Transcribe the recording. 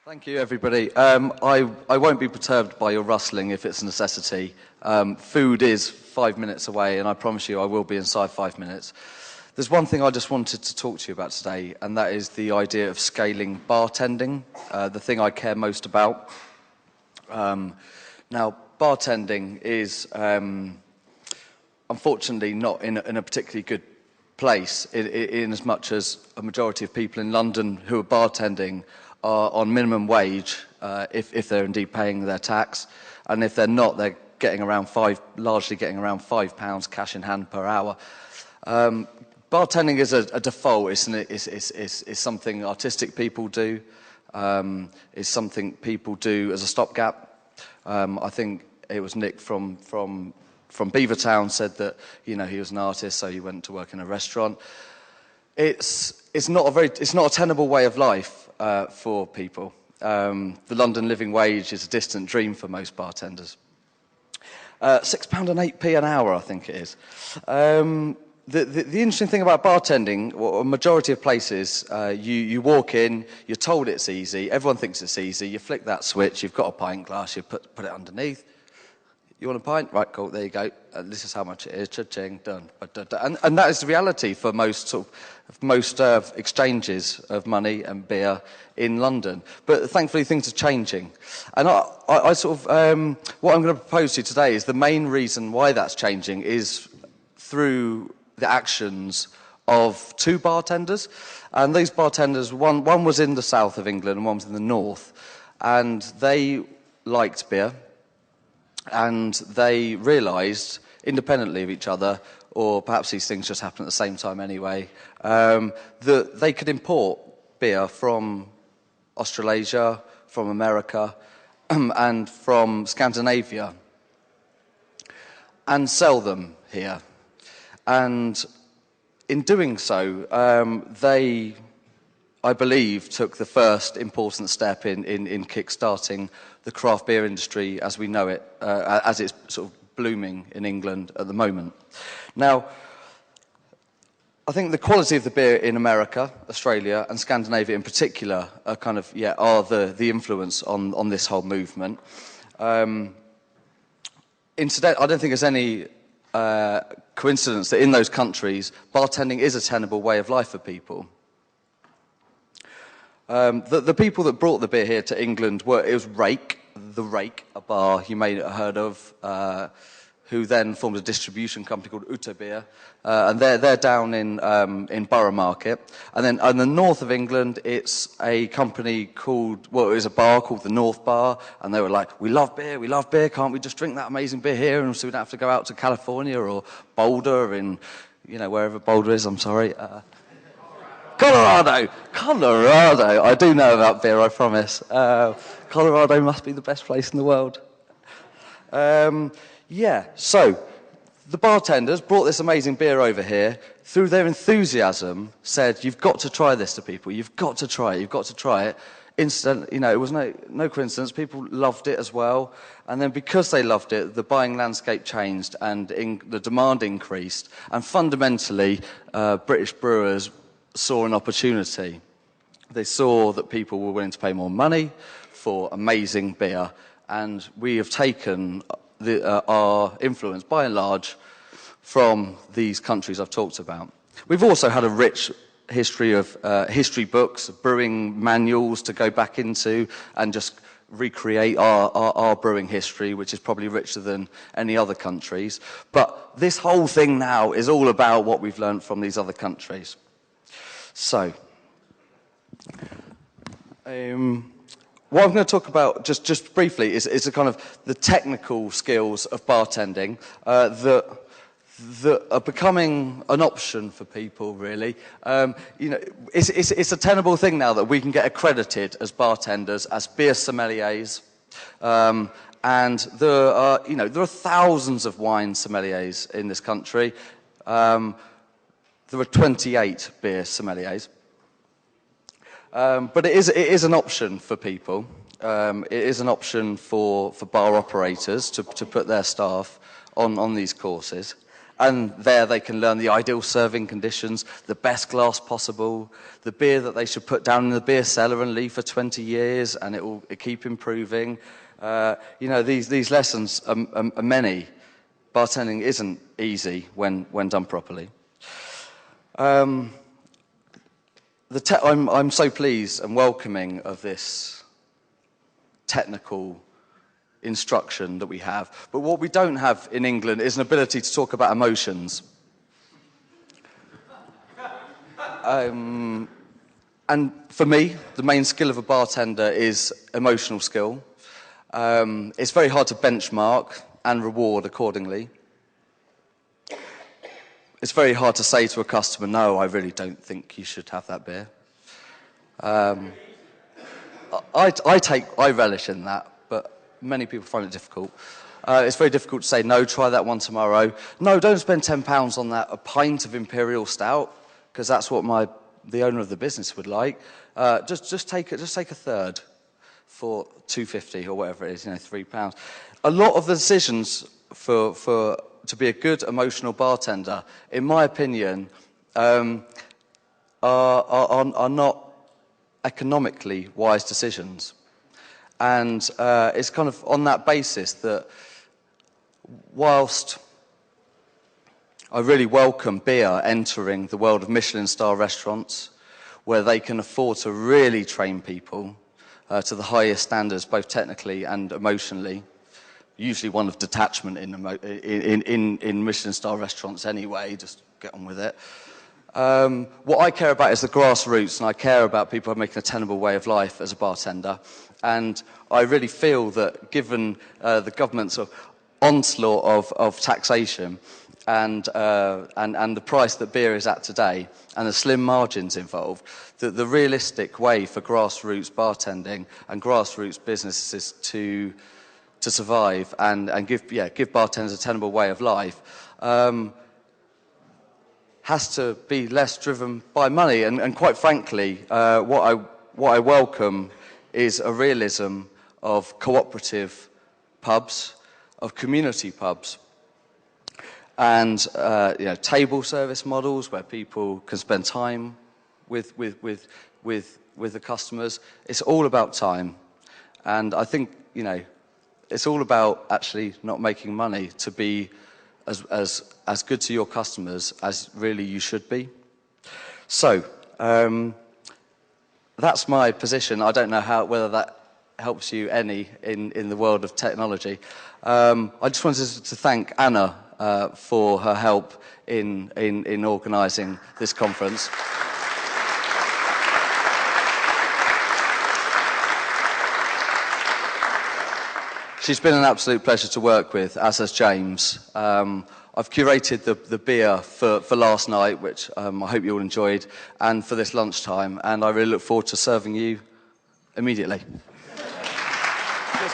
Thank you, everybody. I won't be perturbed by your rustling if it's a necessity. Food is 5 minutes away, and I promise you I will be inside 5 minutes. There's one thing I just wanted to talk to you about today, and that is the idea of scaling bartending, the thing I care most about. Now, bartending is unfortunately not in a particularly good place, in as much as a majority of people in London who are bartending are on minimum wage, if they're indeed paying their tax, and if they're not, they're largely getting around £5 cash in hand per hour. Bartending is a default. It's something artistic people do. It's something people do as a stopgap. I think it was Nick from Beavertown said that he was an artist, so he went to work in a restaurant. It's not a tenable way of life for people. The London living wage is a distant dream for most bartenders. £6 and 8p an hour, I think it is. The interesting thing about bartending, a majority of places, you walk in, you're told it's easy, everyone thinks it's easy, you flick that switch, you've got a pint glass, you put it underneath. You want a pint? Right, cool, there you go. This is how much it is, cha-ching, done. And that is the reality for most exchanges of money and beer in London. But thankfully things are changing. And what I'm going to propose to you today is the main reason why that's changing is through the actions of two bartenders. And these bartenders, one was in the south of England and one was in the north. And they liked beer. And they realised, independently of each other, or perhaps these things just happen at the same time anyway, that they could import beer from Australasia, from America, and from Scandinavia, and sell them here. And in doing so, they, I believe, took the first important step in kick-starting the craft beer industry as we know it, as it's sort of blooming in England at the moment. Now, I think the quality of the beer in America, Australia, and Scandinavia in particular are the influence on this whole movement. Incidentally, I don't think there's any coincidence that in those countries, bartending is a tenable way of life for people. The people that brought the beer here to England it was The Rake, a bar you may have heard of, who then formed a distribution company called Utebeer, and they're down in Borough Market. And then in the north of England, it's a company it was a bar called the North Bar, and they were like, we love beer, can't we just drink that amazing beer here, and so we don't have to go out to California or Boulder, wherever Boulder is, I'm sorry. Colorado! I do know about beer, I promise. Colorado must be the best place in the world. So the bartenders brought this amazing beer over here, through their enthusiasm, said, you've got to try this to people, you've got to try it. Instantly, it was no coincidence, people loved it as well. And then because they loved it, the buying landscape changed and the demand increased. And fundamentally, British brewers saw an opportunity. They saw that people were willing to pay more money for amazing beer, and we have taken our influence, by and large, from these countries I've talked about. We've also had a rich history of history books, brewing manuals to go back into and just recreate our brewing history, which is probably richer than any other countries. But this whole thing now is all about what we've learned from these other countries. So, what I'm going to talk about just briefly is a kind of the technical skills of bartending that are becoming an option for people, really. It's a tenable thing now that we can get accredited as bartenders, as beer sommeliers, and there are thousands of wine sommeliers in this country. There are 28 beer sommeliers. But it is an option for people. It is an option for bar operators to put their staff on these courses. And there they can learn the ideal serving conditions, the best glass possible, the beer that they should put down in the beer cellar and leave for 20 years, and it will keep improving. These lessons are many. Bartending isn't easy when done properly. I'm so pleased and welcoming of this technical instruction that we have. But what we don't have in England is an ability to talk about emotions. And for me, the main skill of a bartender is emotional skill. It's very hard to benchmark and reward accordingly. It's very hard to say to a customer, no, I really don't think you should have that beer. I relish in that, but many people find it difficult. It's very difficult to say, no, try that one tomorrow. No, don't spend £10 on that, a pint of Imperial Stout, because that's what the owner of the business would like. Just take a third for £2.50 or whatever it is, £3. A lot of the decisions to be a good emotional bartender, in my opinion, are not economically wise decisions. And it's kind of on that basis that whilst I really welcome beer entering the world of Michelin-star restaurants, where they can afford to really train people to the highest standards, both technically and emotionally, usually one of detachment in Michelin-star restaurants anyway, just get on with it. What I care about is the grassroots, and I care about people making a tenable way of life as a bartender. And I really feel that given the government's sort of onslaught of taxation and the price that beer is at today, and the slim margins involved, that the realistic way for grassroots bartending and grassroots businesses to survive and give bartenders a tenable way of life has to be less driven by money. And quite frankly, what I welcome is a realism of cooperative pubs, of community pubs, and table service models where people can spend time with the customers. It's all about time, and I think it's all about actually not making money to be as good to your customers as really you should be. So that's my position. I don't know whether that helps you any in the world of technology. I just wanted to thank Anna for her help in organising this conference. She's been an absolute pleasure to work with, as has James. I've curated the beer for last night, which I hope you all enjoyed, and for this lunchtime, and I really look forward to serving you immediately. Cheers,